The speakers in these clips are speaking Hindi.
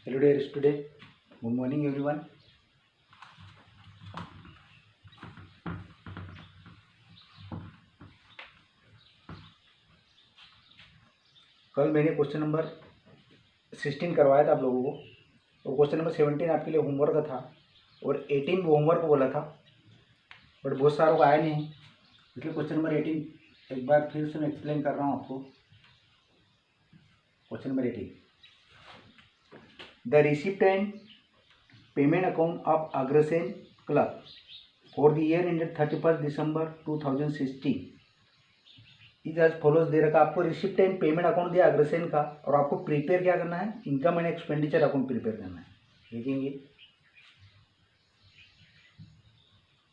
Hello dear student, good morning everyone. कल मैंने क्वेश्चन नंबर 16 करवाया था आप लोगों को, और क्वेश्चन नंबर 17 आपके लिए होमवर्क था और 18 वो होमवर्क बोला था, बट बहुत सारों को आया नहीं, इसलिए क्वेश्चन नंबर 18 एक बार फिर से मैं एक्सप्लेन कर रहा हूँ आपको। Question number 18, the receipts and payment account of Agrasen club for the year ended 31 December 2016 is as follows दे रखा। आपको रिसिप्टेंट पेमेंट अकाउंट दिया अग्रसेन का, और आपको प्रिपेयर क्या करना है, income and expenditure account prepare करना है। देखेंगे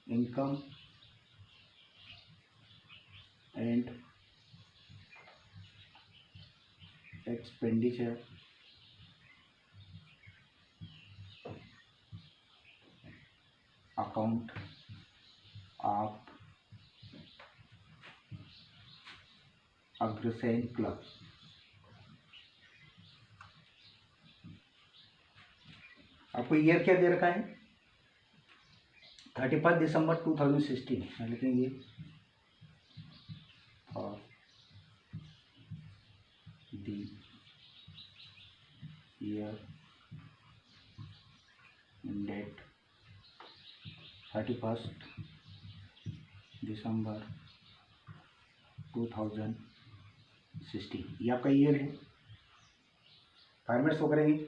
income and expenditure account of Agrasen club. आपको ईयर क्या दे रखा है, 31 दिसंबर 2016 लिखेंगे, और दी ईयर डेट 31 दिसंबर 2016, ये आपका ईयर है। फॉर्मेट शो करेंगे,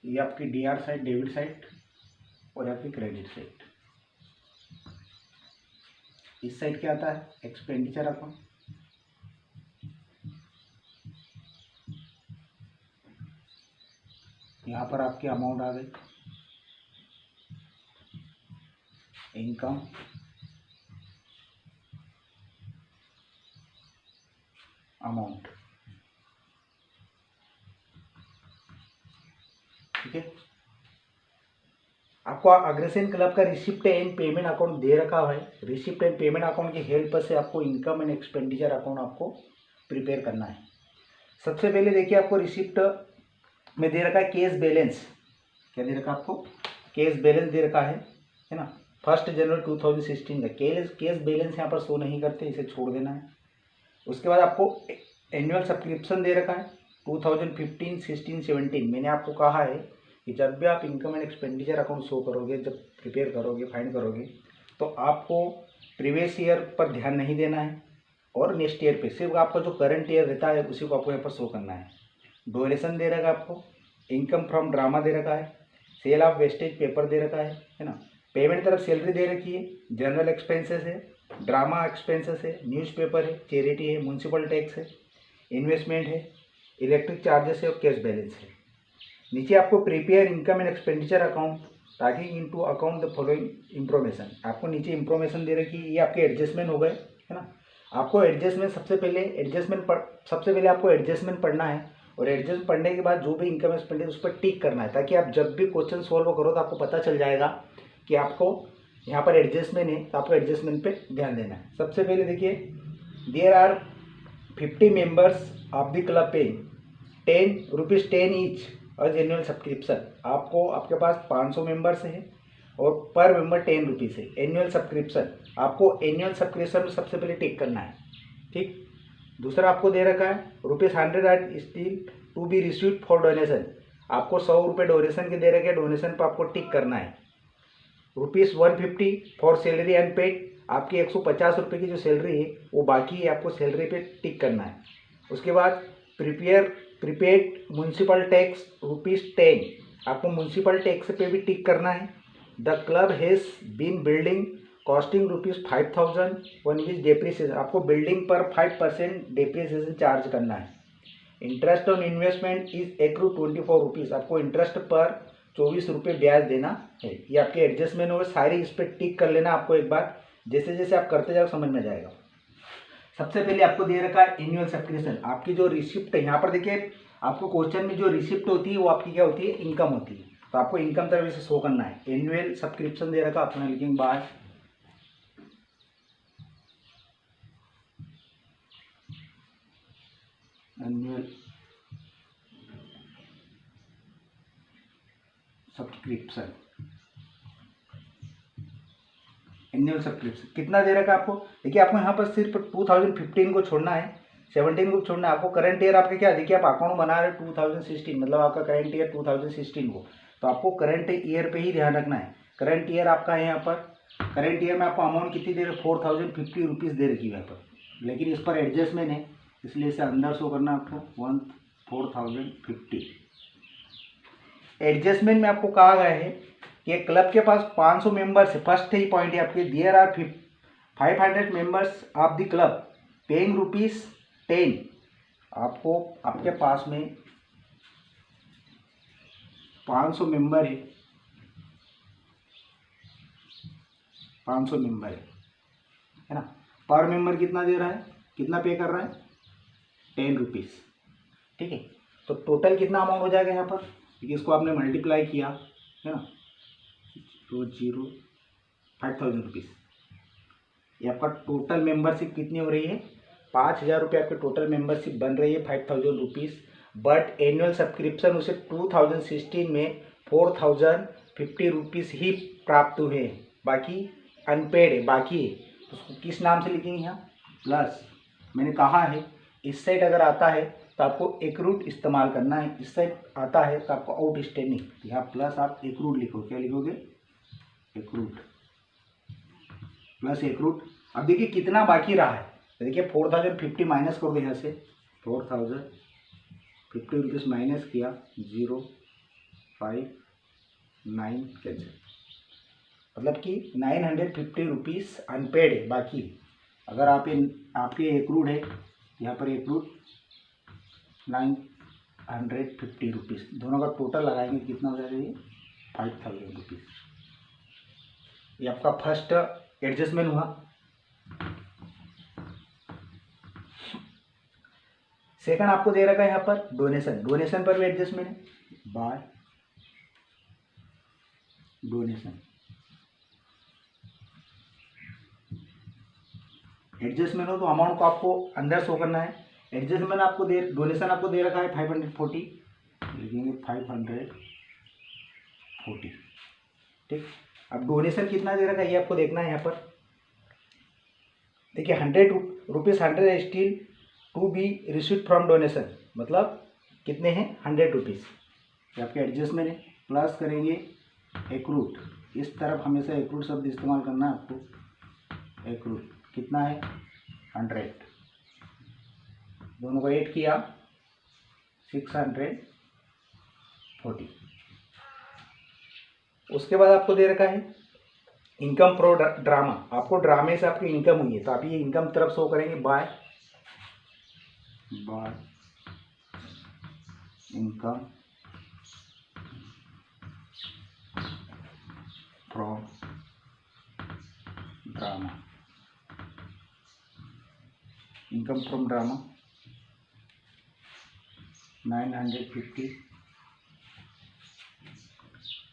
ये आपकी डीआर साइड डेबिट साइड और आपकी क्रेडिट साइड। इस साइड क्या आता है, एक्सपेंडिचर अकाउंट, यहाँ पर आपके अमाउंट आ गई, इनकम अमाउंट, ठीक है। आपको अग्रसेन क्लब का रिसिप्ट एंड पेमेंट अकाउंट दे रखा है। रिसिप्ट एंड पेमेंट अकाउंट की हेल्प से आपको इनकम एंड एक्सपेंडिचर अकाउंट आपको प्रिपेयर करना है। सबसे पहले देखिए, आपको रिसिप्ट में दे रखा है कैश बैलेंस। क्या दे रखा है आपको, कैश बैलेंस दे रखा है ना। 1 जनवरी 2016 का कैश बैलेंस यहाँ पर शो नहीं करते, इसे छोड़ देना है। उसके बाद आपको एनुअल सब्सक्रिप्शन दे रखा है 2015, 16, 17। मैंने आपको कहा है कि जब भी आप income and expenditure account show करोगे, जब प्रिपेयर करोगे, फाइंड करोगे, तो आपको प्रीवियस ईयर पर ध्यान नहीं देना है और नेक्स्ट ईयर पे सिर्फ आपका जो करंट ईयर रहता है उसी को आपको यहाँ पर शो करना है। डोनेशन दे रखा है आपको, इनकम फ्रॉम ड्रामा दे रखा है, सेल ऑफ वेस्टेज पेपर दे रखा है ना। पेमेंट तरफ सैलरी दे रखी है, जनरल एक्सपेंसेस है, ड्रामा एक्सपेंसेस है, न्यूज़पेपर है, चैरिटी है, म्यूनसिपल टैक्स है, इन्वेस्टमेंट है, इलेक्ट्रिक चार्जेस है और कैश बैलेंस है। नीचे आपको prepare income and expenditure account taking into account the following information. आपको नीचे इंफॉर्मेशन दे रखी है, ये आपके एडजस्टमेंट हो गए है ना। आपको एडजस्टमेंट सबसे पहले आपको एडजस्टमेंट पढ़ना है, और एडजस्ट पढ़ने के बाद जो भी इनकम एक्सपेंडिचर उस पर टिक करना है, ताकि आप जब भी क्वेश्चन सॉल्व करो तो आपको पता चल जाएगा कि आपको यहाँ पर एडजस्टमेंट है, तो आपको एडजस्टमेंट पे ध्यान देना है। सबसे पहले देखिए, there are 50 members of the club paying 10 rupees 10 each as annual subscription. आपको आपके पास 500 मेंबर्स हैं और पर मेंबर 10 रुपीज़ है एनुअल सब्सक्रिप्शन। आपको एनुअल सब्सक्रिप्शन में सबसे पहले टिक करना है, ठीक। दूसरा आपको दे रखा है ₹100 are still to be received for donation. आपको 100 रुपये डोनेशन के दे रखे हैं, डोनेशन पर आपको टिक करना है। ₹150 फॉर सैलरी अनपेड, आपकी 150 रुपये की जो सैलरी है वो बाकी है, आपको सैलरी पे टिक करना है। उसके बाद प्रीपेड म्यूनसिपल टैक्स ₹10, आपको म्यूनसिपल टैक्स पे भी टिक करना है। The club has been building costing ₹5000 one which depreciation, आपको बिल्डिंग पर 5% डेप्रिसिएशन चार्ज करना है। Interest on investment is accrue ₹24, आपको इंटरेस्ट पर 24 रुपये ब्याज देना है। ये आपके एडजस्टमेंट होगा, सारी इस पर टिक कर लेना आपको एक बार, जैसे जैसे आप करते जाओ समझ में जाएगा। सबसे पहले आपको दे रखा है एनुअल सब्सक्रिप्शन। आपकी जो रिसिप्ट है, यहाँ पर देखिए आपको क्वेश्चन में जो रिसिप्ट होती है वो आपकी क्या होती है, इनकम होती है। तो आपको इनकम तरफ से शो करना है। एनुअल सब्सक्रिप्शन दे रखा, अपना लिखेंगे by annual subscription. Annual subscription कितना दे रखा है आपको, देखिए आपको यहाँ पर सिर्फ 2015 को छोड़ना है, 17 को छोड़ना है। आपको करंट ईयर आपके क्या, देखिए आप अकाउंट बना रहे हैं 2016, मतलब आपका करंट ईयर 2016 को, तो आपको करंट ईयर पे ही ध्यान रखना है। करंट ईयर आपका है यहाँ पर, करंट ईयर में आपको अमाउंट कितनी दे रहे, 4050 रुपीज़ दे रखी है यहाँ पर, लेकिन इस पर एडजस्टमेंट है, इसलिए इसे अंदर शो करना है आपको 4050। एडजस्टमेंट में आपको कहा गया है कि क्लब के पास 500 मेंबर्स है। फर्स्ट ही पॉइंट है आपके, there are 500 members of the club paying ₹10। आपको आपके पास में 500 मेंबर है, 500 मेंबर है ना। पर मेंबर कितना दे रहा है, कितना पे कर रहा है, ₹10। ठीक है, तो टोटल कितना अमाउंट हो जाएगा यहाँ पर, क्योंकि इसको आपने मल्टीप्लाई किया है ना, तो 5,000 रुपीज़। ये आपका टोटल मेंबरशिप कितनी हो रही है, 5,000 रुपये आपके टोटल मेंबरशिप बन रही है, 5,000 रुपीज़। बट एनुअल सब्सक्रिप्शन उसे 2016 में 4,050 रुपीज़ ही प्राप्त हुए हैं, बाकी अनपेड है, बाकी है। तो उसको किस नाम से लिखेंगे यहाँ, प्लस। मैंने कहा है इस साइड अगर आता है तो आपको एक्रूट इस्तेमाल करना है, इस साइड आता है तो आपको आउटस्टैंडिंग, यहाँ प्लस आप एक्रूट लिखो, क्या लिखोगे, एक्रूट, प्लस एक्रूट। अब देखिए कितना बाकी रहा है, तो देखिए 4050 माइनस कर दो यहाँ से, 4050 रुपीज़ माइनस किया, 059 कैंसिल, मतलब कि 950 रुपीज़ अनपेड है बाकी। अगर आप आपके एक्रूड है, यहाँ पर एक्रूड 950 रुपीज़, दोनों का टोटल लगाएंगे कितना हो जाएगा, ये 5,000 रुपीज़। ये आपका फर्स्ट एडजस्टमेंट हुआ। सेकंड आपको दे रखा है यहाँ पर डोनेशन, डोनेशन पर भी एडजस्टमेंट है, बाय डोनेशन। एडजस्टमेंट हो तो अमाउंट को आपको अंदर शो करना है। एडजस्टमेंट आपको डोनेशन आपको दे रखा है 540, लिखेंगे 540। ठीक, अब डोनेशन कितना दे रखा है ये आपको देखना है। यहाँ पर देखिए 100 still to be received from donation, मतलब कितने हैं, 100 रुपीज़। ये आपके एडजस्टमेंट है। प्लस करेंगे एक्रूट, इस तरफ हमेशा एक्रूट शब्द इस्तेमाल करना है आपको। एक्रूट कितना है, 100, दोनों को ऐड किया 640। उसके बाद आपको दे रखा है इनकम प्रो ड्रामा, आपको ड्रामे से आपकी इनकम हुई है, तो आप ये इनकम तरफ शो करेंगे by income from drama. Income from drama 950।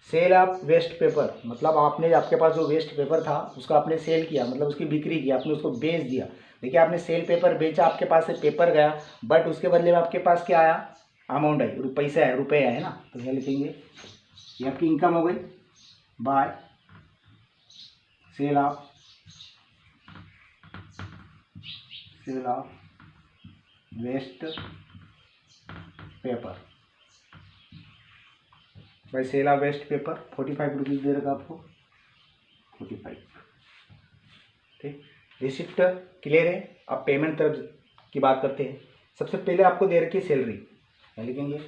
Sale of waste paper, मतलब आपने आपके पास जो वेस्ट पेपर था उसका आपने सेल किया, मतलब उसकी बिक्री की, आपने उसको बेच दिया। देखिए आपने सेल पेपर बेचा, आपके पास से पेपर गया, बट उसके बदले में आपके पास क्या आया, अमाउंट आई, पैसा है, रुपये आए ना, तो क्या लिखेंगे, ये आपकी इनकम हो गई by sale of waste paper, by sale of waste paper 45 rupees दे रखा आपको, 45। ठीक, रिसिप्ट क्लियर है। अब पेमेंट तरफ की बात करते हैं। सबसे पहले आपको दे रखी सैलरी, क्या लिखेंगे,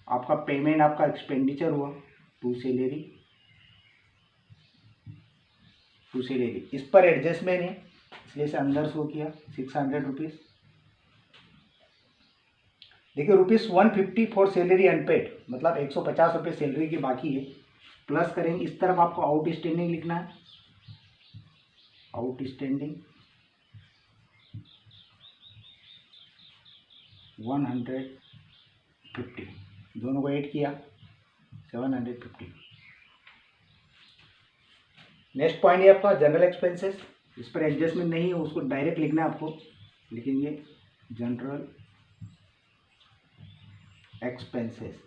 आपका पेमेंट, आपका एक्सपेंडिचर हुआ टू सैलरी, इस पर एडजस्टमेंट है इसलिए इसे अंदर शो किया 600 रुपीज़। देखिए ₹150 फॉर सैलरी अनपेड, मतलब 150 रुपये सैलरी की बाकी है। प्लस करेंगे, इस तरफ आपको आउटस्टैंडिंग लिखना है, आउटस्टैंडिंग 150, दोनों को ऐड किया 750। नेक्स्ट पॉइंट है आपका जनरल एक्सपेंसेस। इस पर एडजस्टमेंट नहीं है, उसको डायरेक्ट लिखना है आपको। लिखेंगे जनरल एक्सपेंसेस।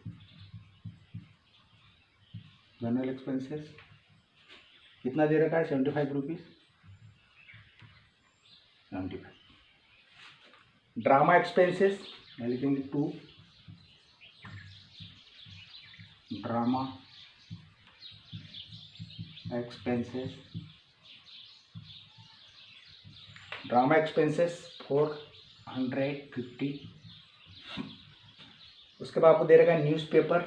जनरल एक्सपेंसेस कितना दे रखा है? 75 रुपीज़, 75। ड्रामा एक्सपेंसेस लिखेंगे 2 ड्रामा एक्सपेंसेस। Drama expenses 450। उसके बाद आपको दे रखा है न्यूज़पेपर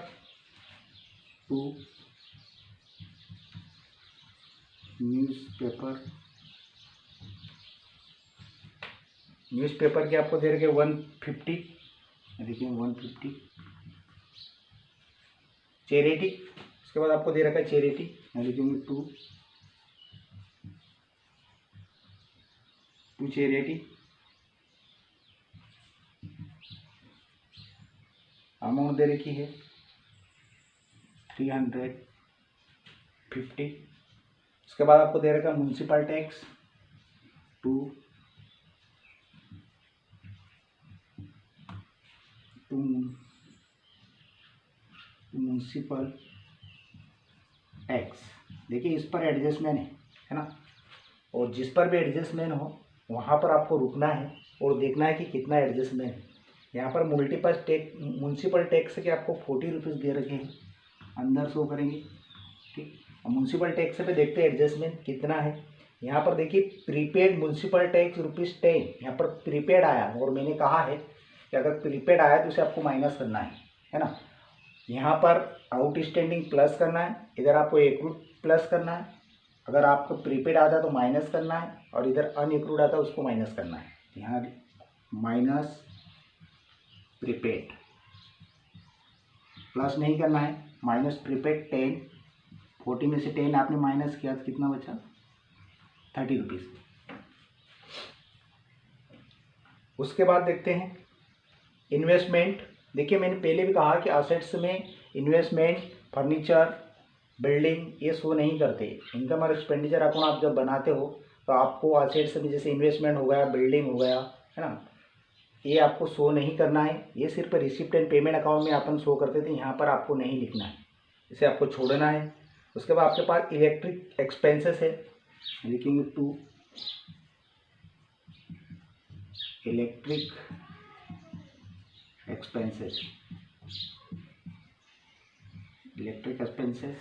2 न्यूज़पेपर के आपको दे रखे 150, देखिए 150। चैरिटी, उसके बाद आपको दे रखा है चैरिटी, लिखेंगे 2 चैरिटी। अमाउंट दे रखी है 350। उसके बाद आपको दे रखा है म्युनिसिपल टैक्स 2 म्युनिसिपल टैक्स। देखिए इस पर एडजस्टमेंट है ना, और जिस पर भी एडजस्टमेंट हो वहाँ पर आपको रुकना है और देखना है कि कितना एडजस्टमेंट है। यहाँ पर म्युनिसिपल टैक्स के आपको 40 रुपीज़ दे रखे हैं, अंदर शो करेंगे। ठीक, म्युनिसिपल टैक्स पे देखते हैं एडजस्टमेंट कितना है। यहाँ पर देखिए प्रीपेड म्युनिसिपल टैक्स ₹10, यहाँ पर प्रीपेड आया और मैंने कहा है कि अगर प्रीपेड आया तो उसे आपको माइनस करना है ना। यहाँ पर आउटस्टैंडिंग प्लस करना है, इधर आपको एक्रूड प्लस करना है। अगर आपको प्रीपेड आता है तो माइनस करना है, और इधर अनएक्रूड आता है उसको माइनस करना है। यहाँ माइनस प्रीपेड, प्लस नहीं करना है। माइनस प्रीपेड 10, 40 में से 10 आपने माइनस किया तो कितना बचा? 30 रुपीज़। उसके बाद देखते हैं इन्वेस्टमेंट। देखिए मैंने पहले भी कहा कि असेट्स में इन्वेस्टमेंट, फर्नीचर, बिल्डिंग ये शो नहीं करते। इनकम और एक्सपेंडिचर अकाउंट आप जब बनाते हो तो आपको असेट्स में जैसे इन्वेस्टमेंट हो गया, बिल्डिंग हो गया, है ना, ये आपको शो नहीं करना है। ये सिर्फ रिसिप्ट एंड पेमेंट अकाउंट में अपन शो करते थे, यहाँ पर आपको नहीं लिखना है, इसे आपको छोड़ना है। उसके बाद आपके पास इलेक्ट्रिक एक्सपेंसेस है, लिखेंगे 2 electric expenses. Electric expenses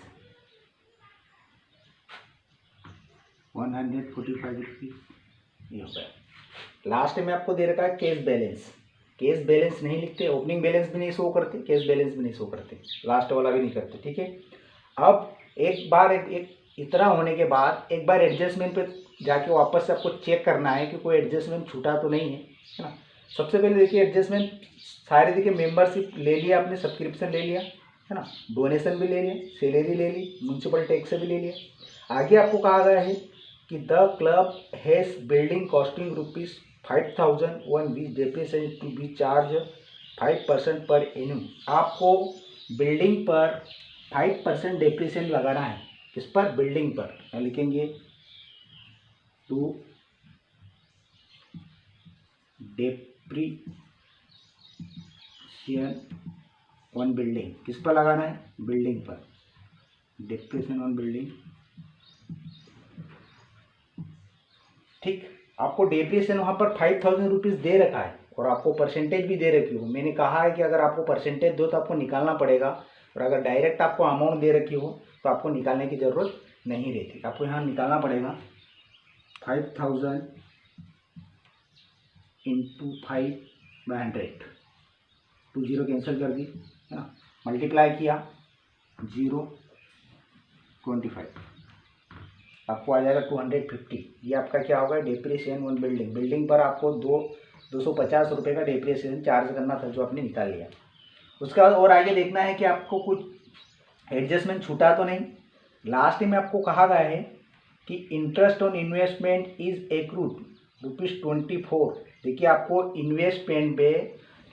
145 rupees, ये हो गया। लास्ट में आपको दे रखा है कैश बैलेंस। कैश बैलेंस नहीं लिखते, ओपनिंग बैलेंस भी नहीं शो करते, कैश बैलेंस भी नहीं शो करते, लास्ट वाला भी नहीं करते। ठीक है, अब एक बार इतना होने के बाद एक बार एडजस्टमेंट पे जाके वापस से आपको चेक करना है कि कोई एडजस्टमेंट छूटा तो नहीं है ना। सबसे पहले देखिए एडजस्टमेंट सारे, देखिए मेंबरशिप ले लिया आपने, सब्सक्रिप्शन ले लिया है ना, डोनेशन भी ले लिया, सैलरी ले ली, म्युनिसिपल टैक्स भी ले लिया। आगे आपको कहा गया है कि the club has building costing ₹5,000 which depreciation to be charge 5% per annum. आपको बिल्डिंग पर 5% डेप्रिसिएशन लगाना है। किस पर? बिल्डिंग पर। लिखेंगे 2 डेप्रिसिएशन ऑन बिल्डिंग। किस पर लगाना है? बिल्डिंग पर। Depreciation on building. ठीक, आपको डेप्रिसिएशन वहाँ पर 5,000 रुपीज़ दे रखा है और आपको परसेंटेज भी दे रखी हो। मैंने कहा है कि अगर आपको परसेंटेज दो तो आपको निकालना पड़ेगा, और अगर डायरेक्ट आपको अमाउंट दे रखी हो तो आपको निकालने की ज़रूरत नहीं रहती। आपको यहाँ निकालना पड़ेगा 5,000 इंटू 5/100, 2 0 कैंसिल कर दी है ना, मल्टीप्लाई किया 0.25, आपको आ जाएगा 250। ये आपका क्या होगा? Depreciation on building. बिल्डिंग पर आपको 250 रुपये का डेप्रिसिएशन चार्ज करना था, जो आपने निकाल लिया। उसके बाद और आगे देखना है कि आपको कुछ एडजस्टमेंट छूटा तो नहीं। लास्ट में आपको कहा गया है कि interest on investment is accrued ₹24। देखिए आपको इन्वेस्टमेंट पे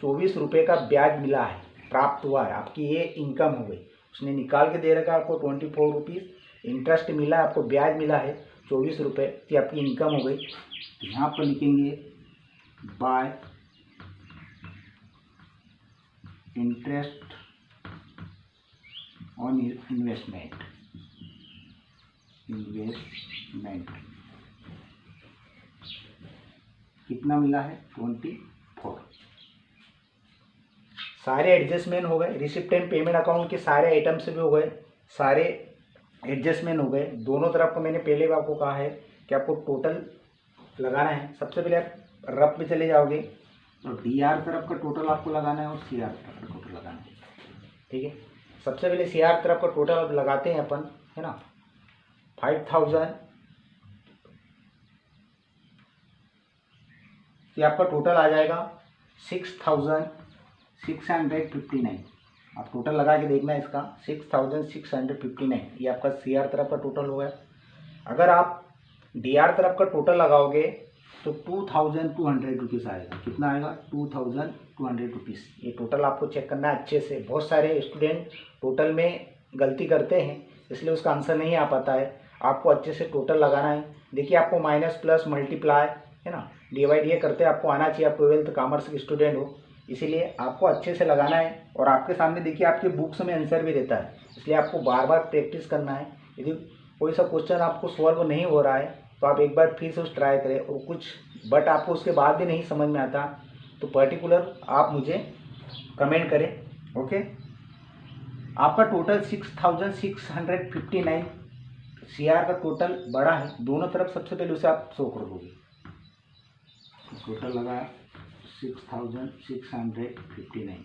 ₹24 का ब्याज मिला है, प्राप्त हुआ है, आपकी ये इनकम हो गई। उसने निकाल के दे रखा है आपको ₹24, इंटरेस्ट मिला है, आपको ब्याज मिला है ₹24, ये आपकी इनकम हो गई। तो यहाँ पर लिखेंगे बाय इंटरेस्ट ऑन इन्वेस्टमेंट कितना मिला है 24। सारे एडजस्टमेंट हो गए, रिसिप्ट एंड पेमेंट अकाउंट के सारे आइटम्स भी हो गए, सारे एडजस्टमेंट हो गए। दोनों तरफ को मैंने पहले भी आपको कहा है कि आपको टोटल लगाना है। सबसे पहले आप रफ में चले जाओगे तो DR तरफ का टोटल आपको लगाना है और CR तरफ का टोटल लगाना है, ठीक है। सबसे पहले CR तरफ का टोटल लगाते हैं अपन, है ना। 5000 ये आपका टोटल आ जाएगा 6659। आप टोटल लगा के देखना है इसका, 6659 ये आपका CR तरफ का टोटल हो गया। अगर आप DR तरफ का टोटल लगाओगे तो 2200 रुपीज़ आएगा। कितना आएगा 2200 रुपीज़। ये टोटल आपको चेक करना है अच्छे से। बहुत सारे स्टूडेंट टोटल में गलती करते हैं, इसलिए उसका आंसर नहीं आ पाता है। आपको अच्छे से टोटल लगाना है। देखिए आपको माइनस प्लस मल्टीप्लाई, है ना, डिवाइड ये करते आपको आना चाहिए। आप 12th कॉमर्स के स्टूडेंट हो, इसीलिए आपको अच्छे से लगाना है। और आपके सामने देखिए आपके बुक्स में आंसर भी रहता है, इसलिए आपको बार बार प्रैक्टिस करना है। यदि कोई सा क्वेश्चन आपको सॉल्व नहीं हो रहा है तो आप एक बार फिर से उस ट्राई करें। और कुछ बट आपको उसके बाद भी नहीं समझ में आता तो पर्टिकुलर आप मुझे कमेंट करें, ओके। आपका टोटल 6659 CR का टोटल बड़ा है दोनों तरफ। सबसे पहले उसे आप शो कर दोगे। टोटल लगा 6659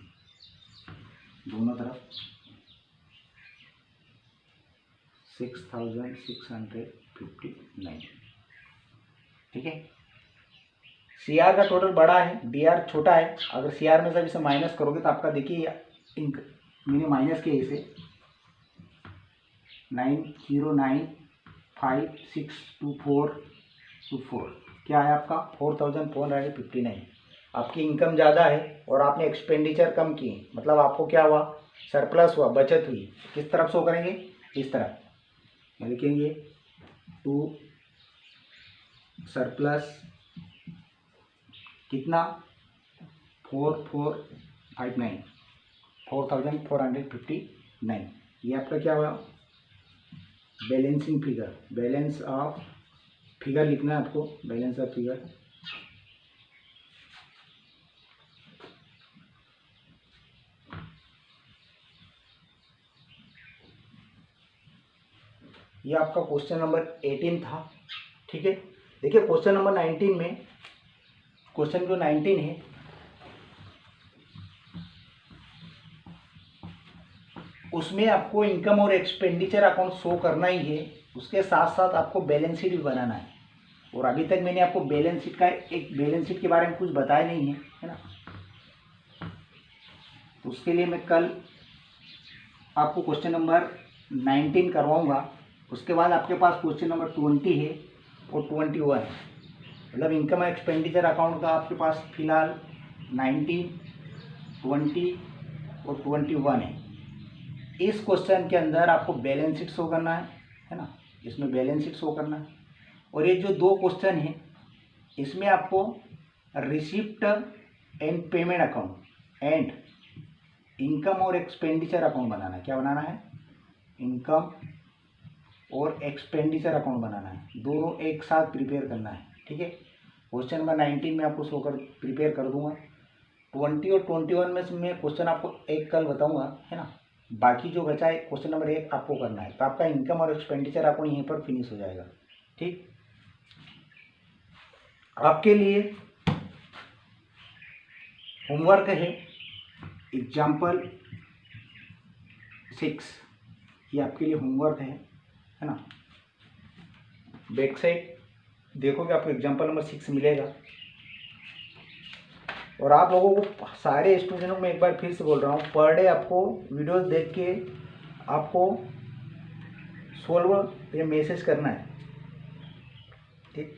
दोनों तरफ 6659, ठीक है। CR का टोटल बड़ा है, DR छोटा है। अगर CR में से इसे माइनस करोगे तो आपका देखिए मैंने माइनस किया इसे 90956244 क्या है आपका 4459। आपकी इनकम ज़्यादा है और आपने एक्सपेंडिचर कम किए, मतलब आपको क्या हुआ, सरप्लस हुआ, बचत हुई। किस तरफ शो करेंगे, इस तरफ लिखेंगे टू सरप्लस कितना 4459। ये आपका क्या हुआ, balancing figure, balance of figure लिखना है आपको, बैलेंस ऑफ फिगर। ये आपका क्वेश्चन नंबर 18 था, ठीक है। देखिए क्वेश्चन नंबर 19 में, क्वेश्चन जो 19 है उसमें आपको इनकम और एक्सपेंडिचर अकाउंट शो करना ही है। उसके साथ साथ आपको बैलेंस शीट भी बनाना है। और अभी तक मैंने आपको बैलेंस शीट के बारे में कुछ बताया नहीं है ना। तो उसके लिए मैं कल आपको क्वेश्चन नंबर 19 करवाऊंगा। उसके बाद आपके पास क्वेश्चन नंबर 20 है और 21 है। मतलब इनकम और एक्सपेंडिचर अकाउंट का आपके पास फिलहाल 19, 20 और 21 है। इस क्वेश्चन के अंदर आपको बैलेंस शीट शो करना है ना, इसमें बैलेंस शीट शो करना है। और ये जो दो क्वेश्चन हैं इसमें आपको receipt and payment account and income और एक्सपेंडिचर अकाउंट बनाना है। क्या बनाना है, इनकम और एक्सपेंडिचर अकाउंट बनाना है। दोनों एक साथ प्रिपेयर करना है, ठीक है। क्वेश्चन नंबर 19 में आपको शो कर प्रिपेयर कर दूंगा। 20 और 21 में से मैं क्वेश्चन आपको एक कल बताऊंगा, है ना। बाकी जो बचा है क्वेश्चन नंबर 1 आपको करना है। तो आपका इनकम और एक्सपेंडिचर अकाउंट यहीं पर फिनिश हो जाएगा, ठीक। आपके लिए होमवर्क है एग्जाम्पल 6, ये आपके लिए होमवर्क है ना। बैक साइड देखोगे आपको एग्जाम्पल नंबर 6 मिलेगा। और आप लोगों को, सारे स्टूडेंटों को मैं एक बार फिर से बोल रहा हूँ, पर डे आपको वीडियोस देख के आपको सोल्व या मैसेज करना है, ठीक।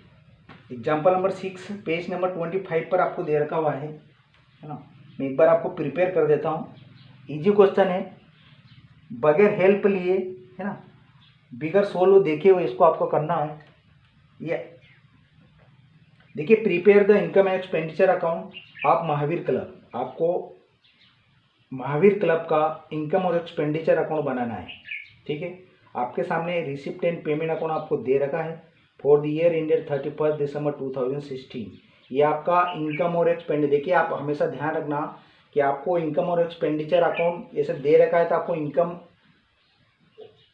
एग्जाम्पल नंबर 6 पेज नंबर 25 पर आपको दे रखा हुआ है ना। मैं एक बार आपको प्रिपेयर कर देता हूँ। इजी क्वेश्चन है, बगैर हेल्प लिए, है ना, बिगर सोल्व देखे हुए इसको आपको करना है। ये देखिए, prepare the income and expenditure account of Mahavir club. आपको महावीर क्लब का इनकम और एक्सपेंडिचर अकाउंट बनाना है। ठीक है, आपके सामने रिसिप्ट एंड पेमेंट अकाउंट आपको दे रखा है for the year ended 31 December 2016। ये आपका इनकम और एक्सपेंडिचर, देखिए आप हमेशा ध्यान रखना कि आपको इनकम और एक्सपेंडिचर अकाउंट जैसे दे रखा है तो आपको इनकम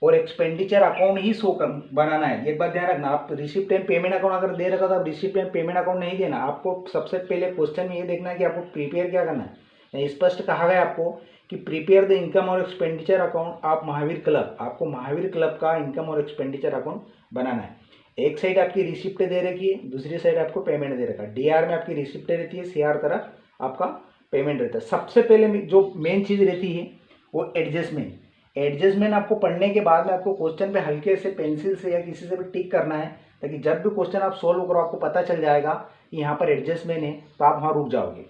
और एक्सपेंडिचर अकाउंट ही शो कर बनाना है। एक बात ध्यान रखना, आप रिसिप्ट एंड पेमेंट अकाउंट अगर दे रखा तो आप रिसिप्ट एंड पेमेंट अकाउंट नहीं देना। आपको सबसे पहले क्वेश्चन में ये देखना है कि आपको प्रिपेयर क्या करना है। स्पष्ट कहा गया आपको कि प्रिपेयर द इनकम और expenditure account of Mahavir club. आपको महावीर क्लब का इनकम और एक्सपेंडिचर अकाउंट बनाना है। एक साइड आपकी रिसिप्ट दे रखी है, दूसरी साइड आपको पेमेंट दे रखा है। डीआर में आपकी रिसिप्ट रहती है, सीआर तरफ आपका पेमेंट रहता है। सबसे पहले जो मेन चीज़ रहती है वो एडजस्टमेंट। एडजस्टमेंट आपको पढ़ने के बाद में आपको क्वेश्चन पे हल्के से पेंसिल से या किसी से भी टिक करना है, ताकि जब भी क्वेश्चन आप सोल्व करो आपको पता चल जाएगा कि यहाँ पर एडजस्टमेंट है, तो आप वहाँ रुक जाओगे।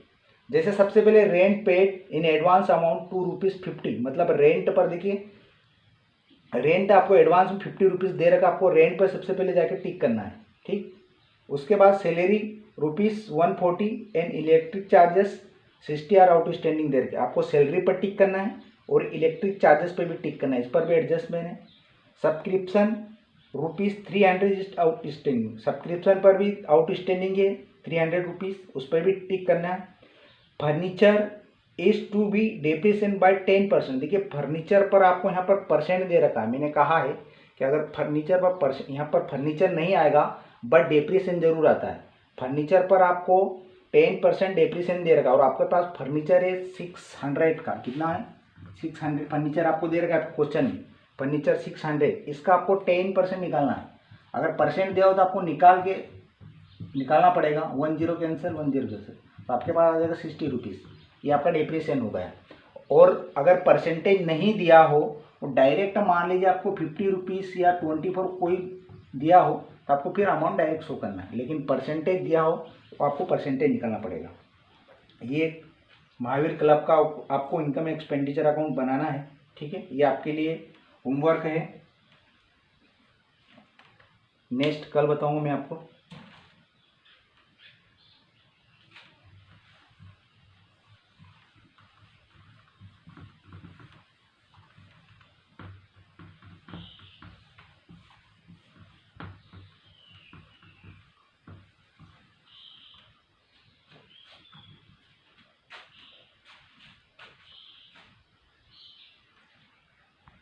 जैसे सबसे पहले rent paid in advance amount ₹2.50, मतलब रेंट पर देखिए, रेंट आपको एडवांस में ₹50 दे रखा, आपको रेंट पर सबसे पहले जाके टिक करना है। ठीक, उसके बाद salary ₹140 and electric charges 60 are outstanding दे रखे, आपको सैलरी पर टिक करना है और इलेक्ट्रिक चार्जेस पे भी टिक करना है, इस पर भी एडजस्टमेंट है। सब्सक्रिप्शन ₹300 आउटस्टैंडिंग, सब्सक्रिप्शन पर भी आउटस्टैंडिंग है ₹300, उस पर भी टिक करना है। Furniture is to be depreciation by 10%, देखिए फर्नीचर पर आपको यहाँ पर परसेंट दे रखा है। मैंने कहा है कि अगर फर्नीचर पर यहाँ पर फर्नीचर नहीं आएगा बट डेप्रिसिएशन जरूर आता है। फर्नीचर पर आपको 10% डेप्रिसिएशन दे रखा है और आपके पास फर्नीचर है 600 का, कितना है 600 फर्नीचर आपको दे रखा है क्वेश्चन में, फर्नीचर 600, इसका आपको 10% निकालना है। अगर परसेंट दिया हो तो आपको निकालना पड़ेगा, 10 कैंसिल 10 कैंसिल, तो आपके पास आ जाएगा ₹60, ये आपका डेप्रिसिएशन हो गया। और अगर परसेंटेज नहीं दिया हो तो डायरेक्ट मान लीजिए आपको ₹50 या 24 कोई दिया हो तो आपको फिर अमाउंट डायरेक्ट शो करना है, लेकिन परसेंटेज दिया हो तो आपको परसेंटेज निकालना पड़ेगा। ये महावीर क्लब का आपको इनकम एक्सपेंडिचर अकाउंट बनाना है। ठीक है, ये आपके लिए होमवर्क है, नेक्स्ट कल बताऊंगा मैं आपको।